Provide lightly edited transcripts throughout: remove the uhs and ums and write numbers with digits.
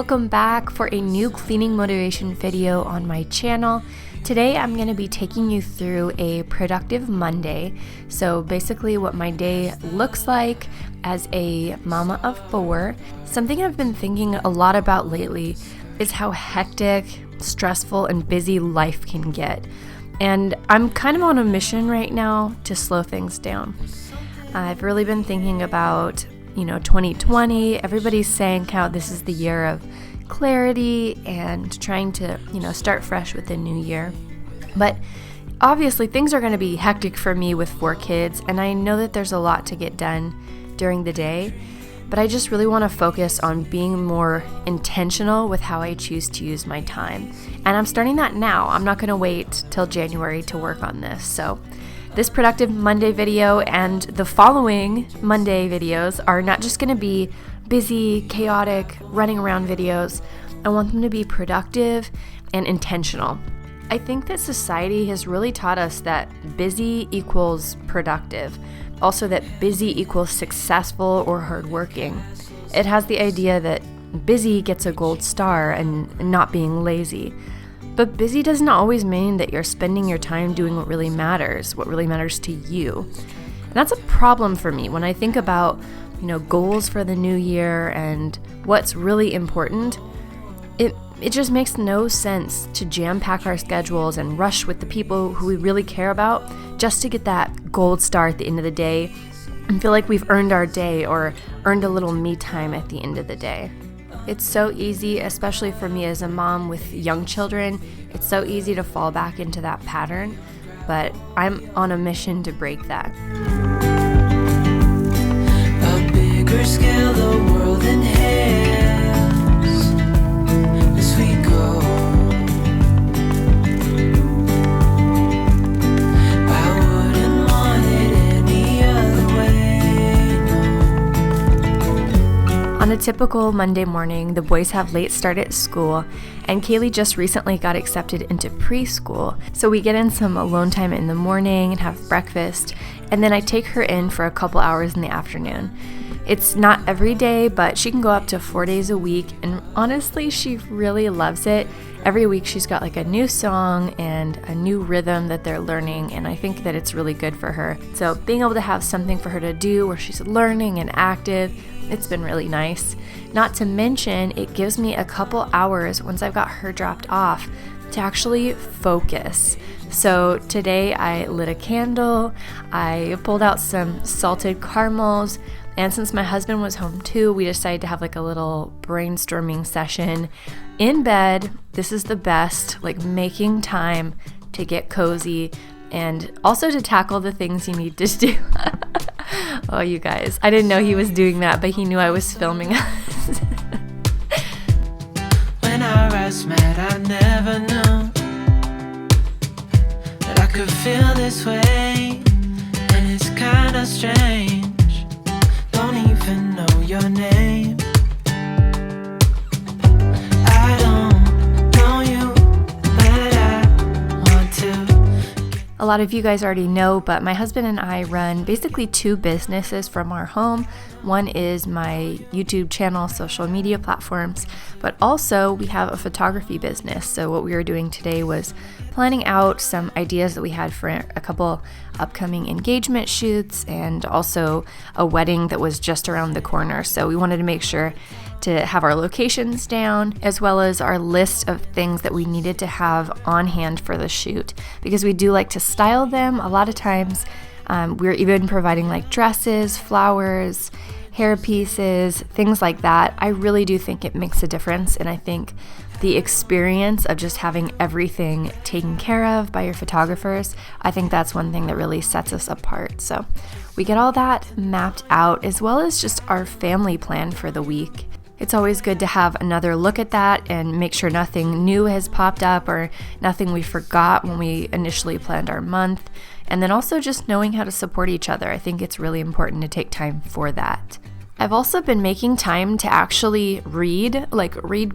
welcome back for a new cleaning motivation video on my channel. Today I'm going to be taking you through a productive Monday. So basically what my day looks like as a mama of 4. Something I've been thinking a lot about lately is how hectic, stressful, and busy life can get. And I'm kind of on a mission right now to slow things down. I've really been thinking about 2020, everybody's saying how this is the year of clarity and trying to, start fresh with the new year. But obviously things are going to be hectic for me with 4 kids, and I know that there's a lot to get done during the day, but I just really want to focus on being more intentional with how I choose to use my time. And I'm starting that now. I'm not going to wait till January to work on this. So this Productive Monday video and the following Monday videos are not just going to be busy, chaotic, running around videos. I want them to be productive and intentional. I think that society has really taught us that busy equals productive. Also that busy equals successful or hardworking. It has the idea that busy gets a gold star and not being lazy. But busy doesn't always mean that you're spending your time doing what really matters to you. And that's a problem for me when I think about, goals for the new year and what's really important. It just makes no sense to jam-pack our schedules and rush with the people who we really care about just to get that gold star at the end of the day and feel like we've earned our day or earned a little me time at the end of the day. It's so easy, especially for me as a mom with young children, it's so easy to fall back into that pattern, but I'm on a mission to break that. A bigger scale, the world inhales as we go. I wouldn't want it any other way, no. On a typical Monday morning, the boys have late start at school, and Kaylee just recently got accepted into preschool. So we get in some alone time in the morning and have breakfast, and then I take her in for a couple hours in the afternoon. It's not every day, but she can go up to 4 days a week, and honestly, she really loves it. Every week she's got like a new song and a new rhythm that they're learning, and I think that it's really good for her. So being able to have something for her to do where she's learning and active, it's been really nice. Not to mention, it gives me a couple hours once I've got her dropped off to actually focus. So today I lit a candle, I pulled out some salted caramels, and since my husband was home too, we decided to have like a little brainstorming session in bed. This is the best, like making time to get cozy and also to tackle the things you need to do. Oh, you guys, I didn't know he was doing that, but he knew I was filming us. When our eyes met, I never knew that I could feel this way, and it's kinda strange. Don't even know your name. I don't know you, but I want to. A lot of you guys already know, but my husband and I run basically 2 businesses from our home. One is my YouTube channel, social media platforms, but also we have a photography business. So what we were doing today was planning out some ideas that we had for a couple upcoming engagement shoots and also a wedding that was just around the corner. So we wanted to make sure to have our locations down as well as our list of things that we needed to have on hand for the shoot, because we do like to style them. A lot of times we're even providing like dresses, flowers, hair pieces, things like that. I really do think it makes a difference, and I think the experience of just having everything taken care of by your photographers, I think that's one thing that really sets us apart. So we get all that mapped out as well as just our family plan for the week. It's always good to have another look at that and make sure nothing new has popped up or nothing we forgot when we initially planned our month. And then also just knowing how to support each other. I think it's really important to take time for that. I've also been making time to actually read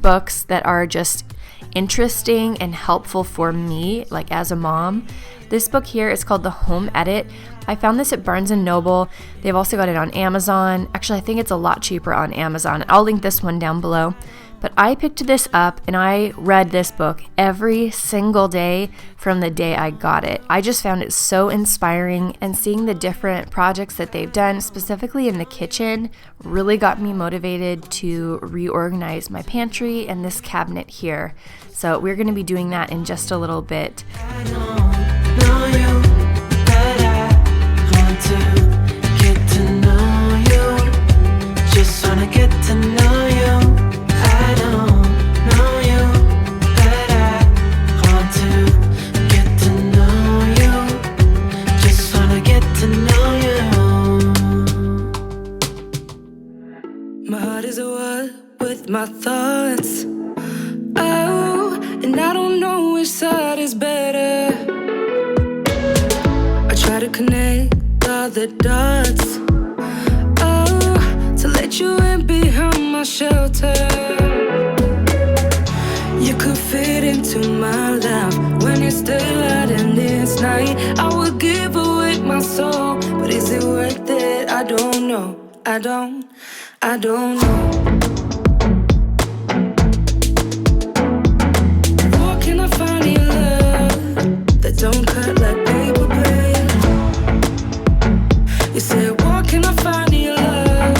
books that are just interesting and helpful for me, like as a mom. This book here is called The Home Edit. I found this at Barnes & Noble. They've also got it on Amazon. Actually, I think it's a lot cheaper on Amazon. I'll link this one down below. But I picked this up and I read this book every single day from the day I got it. I just found it so inspiring, and seeing the different projects that they've done, specifically in the kitchen, really got me motivated to reorganize my pantry and this cabinet here. So we're going to be doing that in just a little bit. I don't know you, but I want to get to know you. Just wanna get to know you. I don't know you, but I want to get to know you. Just wanna get to know you. My heart is at war with my thoughts. Oh, and I don't know which side is better. I try to connect all the dots. Oh, to let you in behind my shelter. You could fit into my life when it's daylight and it's night. I would give away my soul, but is it worth it? I don't know. I don't know. Where can I find your love that don't cut like paper, babe? You said, where can I find your love?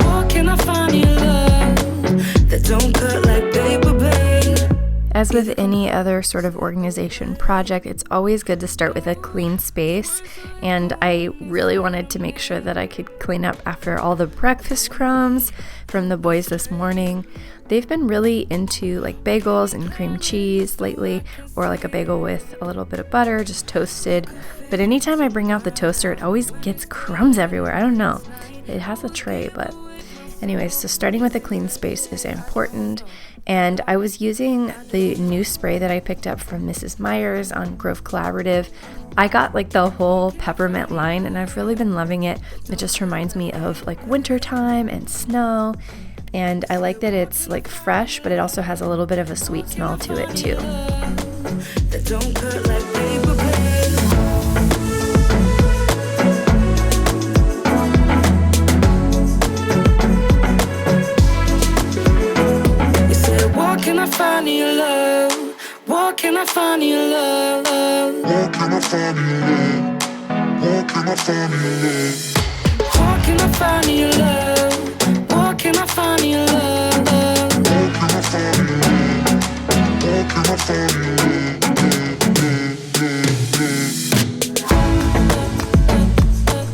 Where can I find your love that don't cut like paper, babe? As with any other sort of organization project, it's always good to start with a clean space, and I really wanted to make sure that I could clean up after all the breakfast crumbs from the boys this morning. They've been really into like bagels and cream cheese lately, or like a bagel with a little bit of butter, just toasted. But anytime I bring out the toaster, it always gets crumbs everywhere. I don't know. It has a tray, but anyways, so starting with a clean space is important. And I was using the new spray that I picked up from Mrs. Meyer's on Grove Collaborative. I got like the whole peppermint line, and I've really been loving it. It just reminds me of like wintertime and snow. And I like that it's like fresh, but it also has a little bit of a sweet smell to it too. That don't cut like paper, babe. You said, where can I find your love? Where can I find your love? Where can I find your love? Where can I find your love? Where can I find your love? Where can I find your love? Where can I find your love? Where can I find your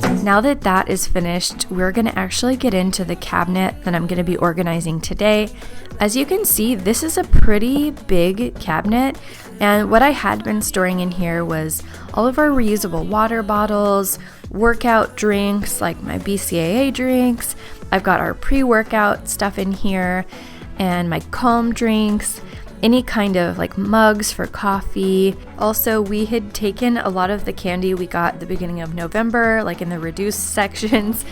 love? Now that that is finished, we're going to actually get into the cabinet that I'm going to be organizing today. As you can see, this is a pretty big cabinet, and what I had been storing in here was all of our reusable water bottles, workout drinks like my BCAA drinks. I've got our pre-workout stuff in here, and my calm drinks, any kind of like mugs for coffee. Also, we had taken a lot of the candy we got at the beginning of November, like in the reduced sections.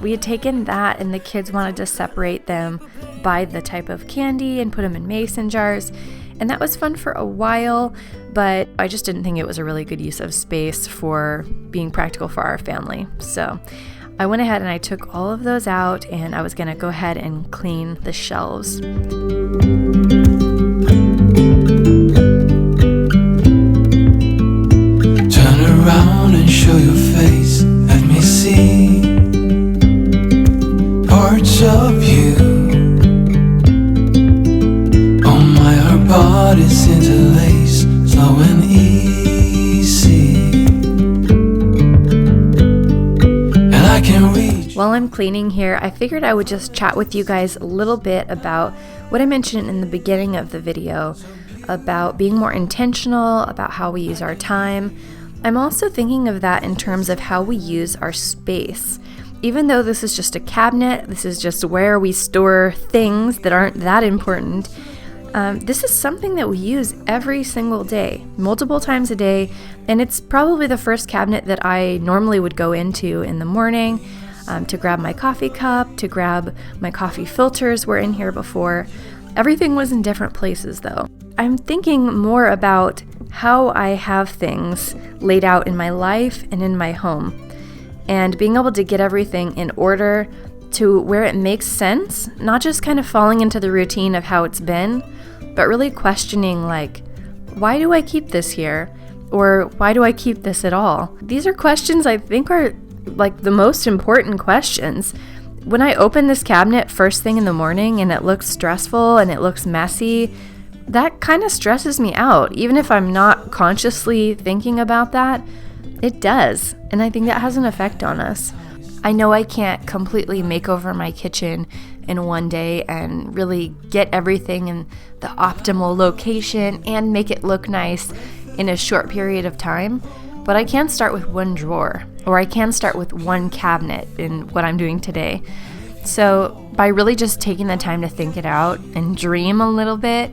We had taken that, and the kids wanted to separate them by the type of candy and put them in mason jars. And that was fun for a while, but I just didn't think it was a really good use of space for being practical for our family. So I went ahead and I took all of those out, and I was gonna go ahead and clean the shelves. Turn around and show your face. Let me see parts of you. Oh my, our bodies interlace, slow and easy. And I can reach. While I'm cleaning here, I figured I would just chat with you guys a little bit about what I mentioned in the beginning of the video about being more intentional about how we use our time. I'm also thinking of that in terms of how we use our space. Even though this is just a cabinet, this is just where we store things that aren't that important, this is something that we use every single day, multiple times a day, and it's probably the first cabinet that I normally would go into in the morning to grab my coffee cup, to grab my coffee filters were in here before. Everything was in different places though. I'm thinking more about how I have things laid out in my life and in my home, and being able to get everything in order to where it makes sense, not just kind of falling into the routine of how it's been, but really questioning like, why do I keep this here? Or why do I keep this at all? These are questions I think are like the most important questions. When I open this cabinet first thing in the morning and it looks stressful and it looks messy, that kind of stresses me out. Even if I'm not consciously thinking about that, it does. And I think that has an effect on us. I know I can't completely make over my kitchen in one day and really get everything in the optimal location and make it look nice in a short period of time, but I can start with one drawer, or I can start with one cabinet in what I'm doing today. So by really just taking the time to think it out and dream a little bit,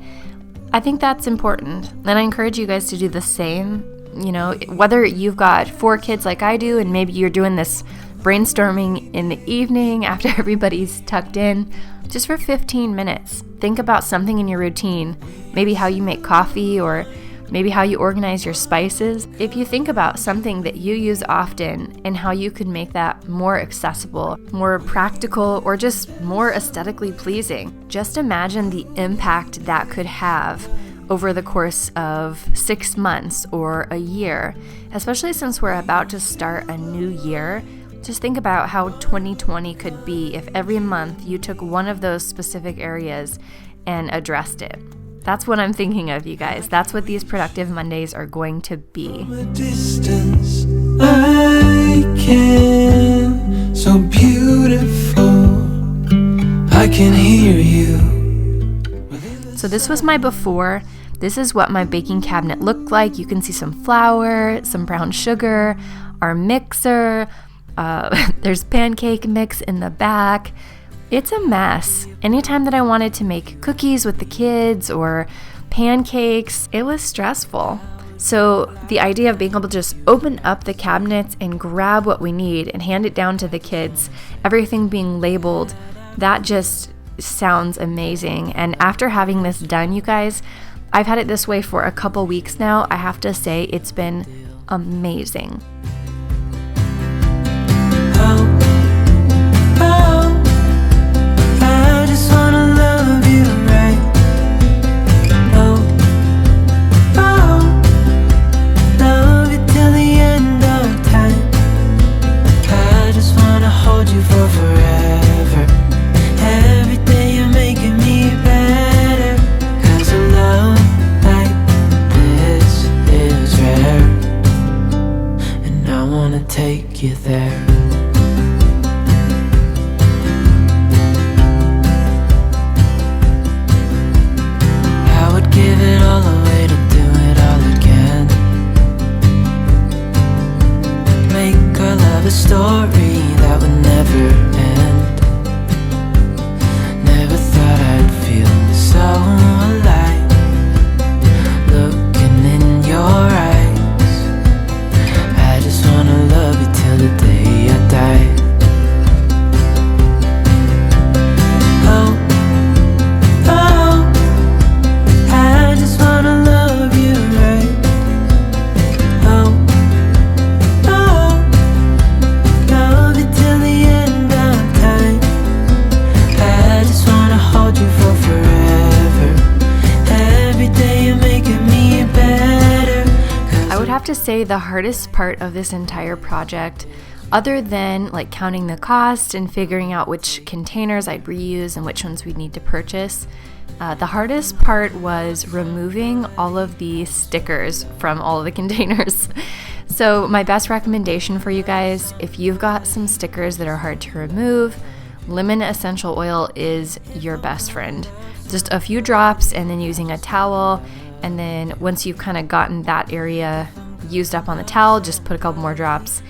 I think that's important. And I encourage you guys to do the same. You know, whether you've got 4 kids like I do, and maybe you're doing this brainstorming in the evening after everybody's tucked in, just for 15 minutes, think about something in your routine, maybe how you make coffee or maybe how you organize your spices. If you think about something that you use often and how you could make that more accessible, more practical, or just more aesthetically pleasing, just imagine the impact that could have over the course of 6 months or a year, especially since we're about to start a new year. Just think about how 2020 could be if every month you took one of those specific areas and addressed it. That's what I'm thinking of, you guys. That's what these Productive Mondays are going to be. From a distance, I can, so beautiful, I can hear you. So this was my before. This is what my baking cabinet looked like. You can see some flour, some brown sugar, our mixer. There's pancake mix in the back. It's a mess. Anytime that I wanted to make cookies with the kids or pancakes, it was stressful. So the idea of being able to just open up the cabinets and grab what we need and hand it down to the kids, everything being labeled, that just sounds amazing. And after having this done, you guys, I've had it this way for a couple weeks now. I have to say it's been amazing. Take you there. I would give it all away to do it all again. Make our love a story that would never end. Never thought I'd feel so alive, looking in your eyes. I just wanna love you till the day I die. Oh, oh, I just wanna love you right. Oh, oh, love you till the end of time. I just wanna hold you for forever. Every day you're making me better. I would have to say the hardest part of this entire project, other than like counting the cost and figuring out which containers I'd reuse and which ones we'd need to purchase, the hardest part was removing all of the stickers from all of the containers. So my best recommendation for you guys, if you've got some stickers that are hard to remove, lemon essential oil is your best friend. Just a few drops and then using a towel. And then once you've kind of gotten that area used up on the towel, just put a couple more drops,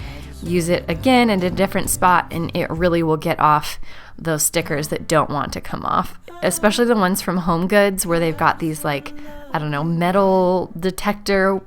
use it again in a different spot, and it really will get off those stickers that don't want to come off. Especially the ones from Home Goods where they've got these like, I don't know, metal detector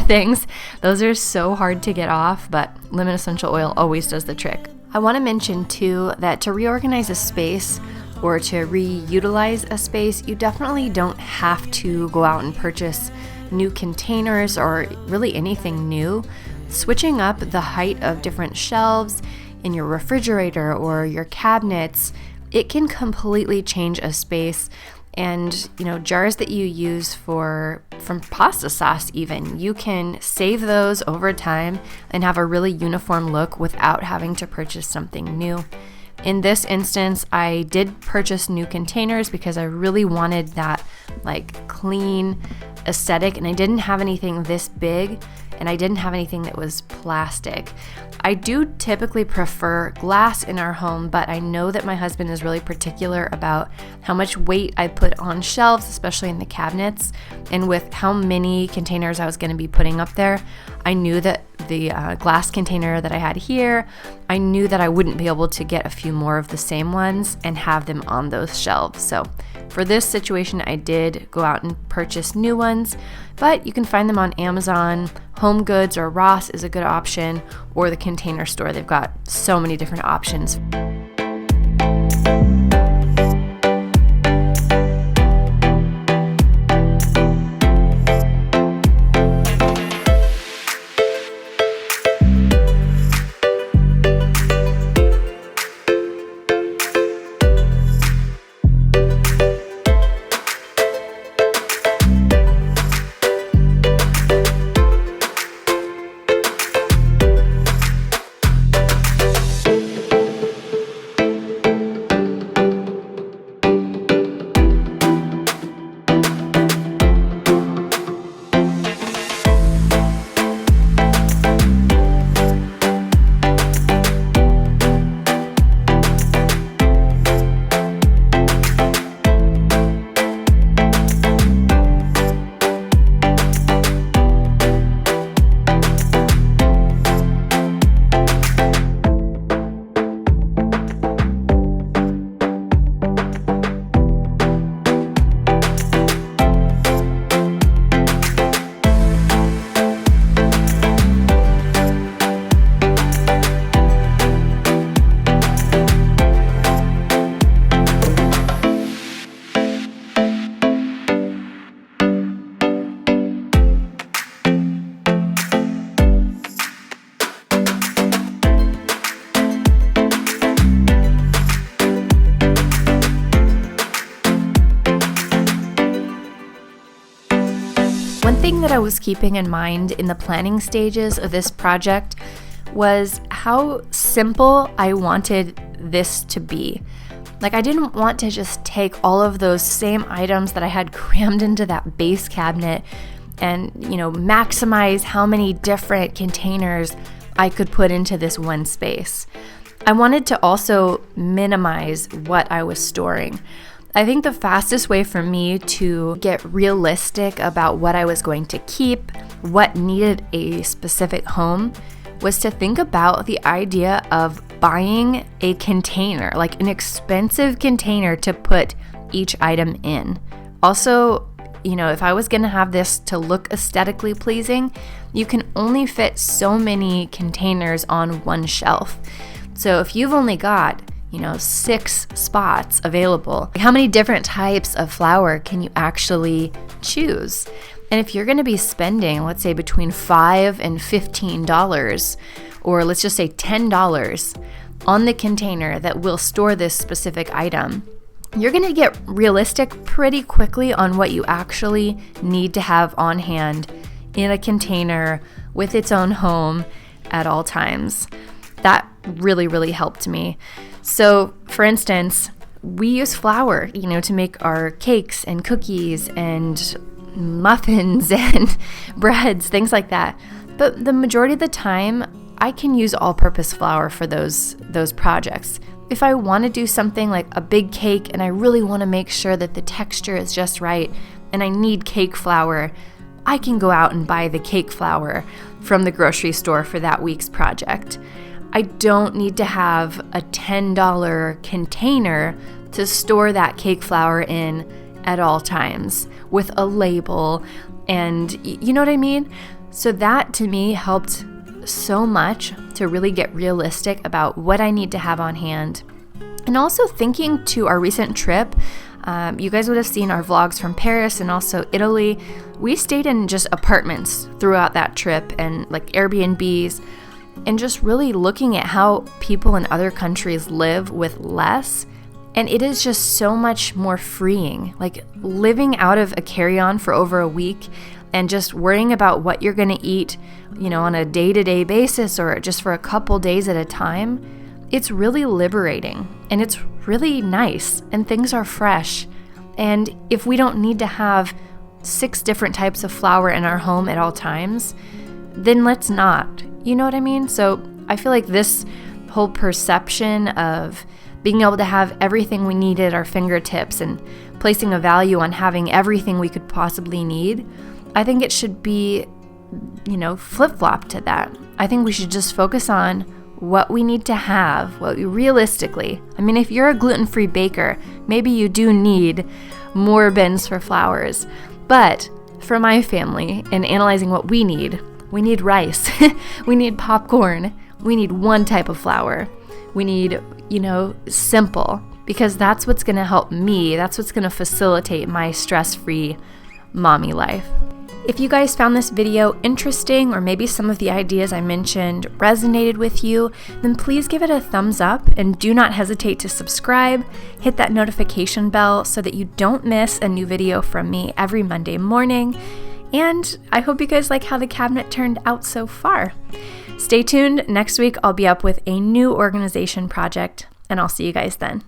things. Those are so hard to get off, but lemon essential oil always does the trick. I want to mention too that to reorganize a space or to reutilize a space, you definitely don't have to go out and purchase new containers or really anything new. Switching up the height of different shelves, in your refrigerator or your cabinets, it can completely change a space. And, jars that you use from pasta sauce even, you can save those over time and have a really uniform look without having to purchase something new. In this instance, I did purchase new containers because I really wanted that clean aesthetic, and I didn't have anything this big, and I didn't have anything that was plastic. I do typically prefer glass in our home, but I know that my husband is really particular about how much weight I put on shelves, especially in the cabinets. And with how many containers I was going to be putting up there, I knew that the glass container that I had here, I knew that I wouldn't be able to get a few more of the same ones and have them on those shelves. So for this situation, I did go out and purchase new ones, but you can find them on Amazon. Home Goods or Ross is a good option, or the Container Store. They've got so many different options. One thing that I was keeping in mind in the planning stages of this project was how simple I wanted this to be. I didn't want to just take all of those same items that I had crammed into that base cabinet and, maximize how many different containers I could put into this one space. I wanted to also minimize what I was storing. I think the fastest way for me to get realistic about what I was going to keep, what needed a specific home, was to think about the idea of buying a container, an expensive container to put each item in. Also, if I was going to have this to look aesthetically pleasing, you can only fit so many containers on one shelf. So if you've only got 6 spots available, how many different types of flour can you actually choose? And if you're going to be spending, let's say, between $5 and $15, or let's just say $10 on the container that will store this specific item, you're going to get realistic pretty quickly on what you actually need to have on hand in a container with its own home at all times. That really, really helped me. So, for instance, we use flour, to make our cakes and cookies and muffins and breads, things like that. But the majority of the time, I can use all-purpose flour for those projects. If I want to do something like a big cake and I really want to make sure that the texture is just right and I need cake flour, I can go out and buy the cake flour from the grocery store for that week's project. I don't need to have a $10 container to store that cake flour in at all times with a label, and you know what I mean? So that to me helped so much to really get realistic about what I need to have on hand. And also thinking to our recent trip, you guys would have seen our vlogs from Paris and also Italy. We stayed in just apartments throughout that trip and Airbnbs. and just really looking at how people in other countries live with less. And it is just so much more freeing. Like living out of a carry-on for over a week and just worrying about what you're going to eat, on a day-to-day basis or just for a couple days at a time. It's really liberating and it's really nice and things are fresh. And if we don't need to have 6 different types of flour in our home at all times, then let's not. You know what I mean? So I feel like this whole perception of being able to have everything we need at our fingertips and placing a value on having everything we could possibly need, I think it should be, flip-flop to that. I think we should just focus on what we need to have, realistically. I mean, if you're a gluten-free baker, maybe you do need more bins for flours. But for my family, in analyzing what we need rice, we need popcorn, we need one type of flour, we need, simple, because that's what's going to help me, that's what's going to facilitate my stress-free mommy life. If you guys found this video interesting, or maybe some of the ideas I mentioned resonated with you, then please give it a thumbs up and do not hesitate to subscribe. Hit that notification bell so that you don't miss a new video from me every Monday morning. And I hope you guys like how the cabinet turned out so far. Stay tuned. Next week, I'll be up with a new organization project, and I'll see you guys then.